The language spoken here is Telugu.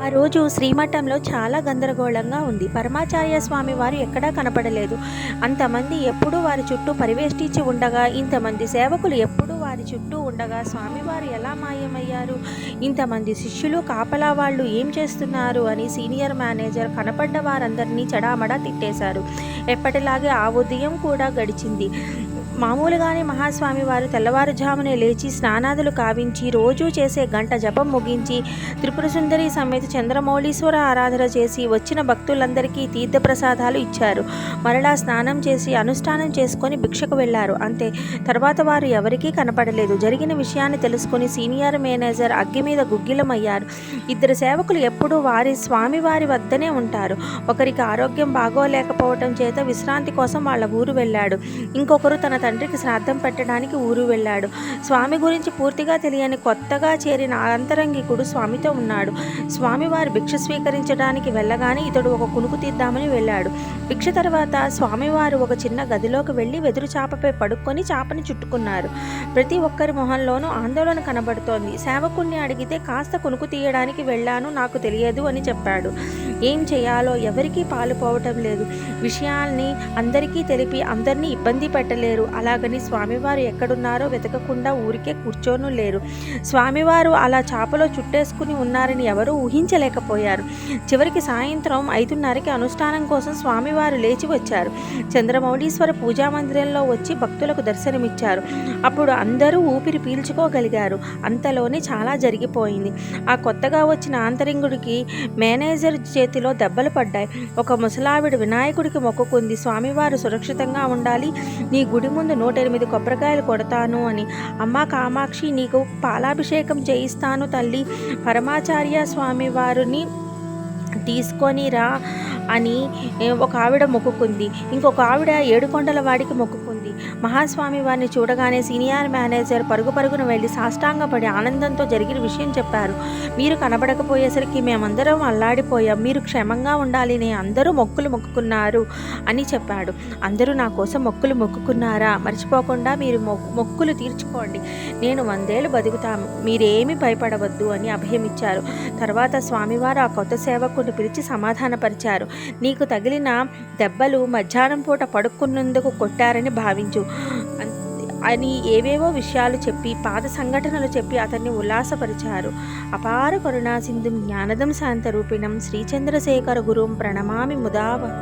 ఆ రోజు శ్రీమఠంలో చాలా గందరగోళంగా ఉంది. పరమాచార్య స్వామి వారు ఎక్కడా కనపడలేదు. అంతమంది ఎప్పుడూ వారి చుట్టూ పరివేష్టించి ఉండగా, ఇంతమంది సేవకులు ఎప్పుడూ వారి చుట్టూ ఉండగా స్వామివారు ఎలా మాయమయ్యారు? ఇంతమంది శిష్యులు, కాపలా వాళ్ళు ఏం చేస్తున్నారు అని సీనియర్ మేనేజర్ కనపడ్డ వారందరినీ చెడామడా తిట్టేశారు. ఎప్పటిలాగే ఆ ఉదయం కూడా గడిచింది. మామూలుగానే మహాస్వామి వారు తెల్లవారుజామునే లేచి స్నానాదులు కావించి రోజూ చేసే గంట జపం ముగించి త్రిపురసుందరి సమేత చంద్రమౌళీశ్వర ఆరాధన చేసి వచ్చిన భక్తులందరికీ తీర్థప్రసాదాలు ఇచ్చారు. మరలా స్నానం చేసి అనుష్ఠానం చేసుకొని భిక్షకు వెళ్లారు. అంతే. తర్వాత వారు ఎవరికీ కనపడలేదు. జరిగిన విషయాన్ని తెలుసుకుని సీనియర్ మేనేజర్ అగ్గి మీద గుగ్గిలమయ్యారు. ఇద్దరు సేవకులు ఎప్పుడూ స్వామివారి వద్దనే ఉంటారు. ఒకరికి ఆరోగ్యం బాగోలేకపోవటం చేత విశ్రాంతి కోసం వాళ్ళ ఊరు వెళ్ళాడు. ఇంకొకరు తన తండ్రికి శ్రాద్ధం పెట్టడానికి ఊరు వెళ్ళాడు. స్వామి గురించి పూర్తిగా తెలియని కొత్తగా చేరిన అంతరంగికుడు స్వామితో ఉన్నాడు. స్వామివారు భిక్ష స్వీకరించడానికి వెళ్ళగానే ఇతడు ఒక కునుకు తీద్దామని వెళ్ళాడు. భిక్ష తర్వాత స్వామివారు ఒక చిన్న గదిలోకి వెళ్ళి వెదురు చాపపై పడుక్కొని చాపని చుట్టుకున్నారు. ప్రతి ఒక్కరి మొహంలోనూ ఆందోళన కనబడుతోంది. సేవకుణ్ణి అడిగితే కాస్త కునుకు తీయడానికి వెళ్ళాను, నాకు తెలియదు అని చెప్పాడు. ఏం చేయాలో ఎవరికీ పాలుపోవటం లేదు. విషయాల్ని అందరికీ తెలిపి అందరినీ ఇబ్బంది పెట్టలేరు. అలాగని స్వామివారు ఎక్కడున్నారో వెతకకుండా ఊరికే కూర్చోను లేరు. స్వామివారు అలా చాపలో చుట్టేసుకుని ఉన్నారని ఎవరూ ఊహించలేకపోయారు. చివరికి సాయంత్రం 5:30కి అనుష్ఠానం కోసం స్వామివారు లేచి వచ్చారు. చంద్రమౌళీశ్వర పూజామందిరంలో వచ్చి భక్తులకు దర్శనమిచ్చారు. అప్పుడు అందరూ ఊపిరి పీల్చుకోగలిగారు. అంతలోనే చాలా జరిగిపోయింది. ఆ కొత్తగా వచ్చిన ఆంతరింగుడికి మేనేజర్ చేతిలో దెబ్బలు పడ్డాయి. ఒక ముసలావిడ వినాయకుడికి మొక్కుకుంది, స్వామివారు సురక్షితంగా ఉండాలి, నీ గుడి ముందు 108 కొబ్బరికాయలు కొడతాను అని. అమ్మా కామాక్షి, నీకు పాలాభిషేకం చేయిస్తాను తల్లి, పరమాచార్య స్వామి వారిని తీసుకొని రా అని ఒక ఆవిడ మొక్కుకుంది. ఇంకొక ఆవిడ ఏడుకొండల వాడికి మొక్కుకుంది. మహాస్వామి వారిని చూడగానే సీనియర్ మేనేజర్ పరుగున వెళ్ళి సాష్టాంగపడి ఆనందంతో జరిగిన విషయం చెప్పారు. మీరు కనబడకపోయేసరికి మేమందరం అల్లాడిపోయాం. మీరు క్షేమంగా ఉండాలి, అందరూ మొక్కుకున్నారు అని చెప్పాడు. అందరూ నా కోసం మొక్కుకున్నారా? మర్చిపోకుండా మీరు మొక్కులు తీర్చుకోండి. నేను 100 ఏళ్ళు బతుకుతాను, మీరేమీ భయపడవద్దు అని అభయమిచ్చారు. తర్వాత స్వామివారు ఆ కొత్త సేవకుడిని పిలిచి సమాధానపరిచారు. నీకు తగిలిన దెబ్బలు మధ్యాహ్నం పూట పడుకున్నందుకు కొట్టారని భావించు అని ఏవేవో విషయాలు చెప్పి పాత సంఘటనలు చెప్పి అతన్ని ఉల్లాసపరిచారు. అపార కరుణా సింధుం జ్ఞానదం శాంతరూపిణం శ్రీచంద్రశేఖర గురుం ప్రణమామి ముదావహం.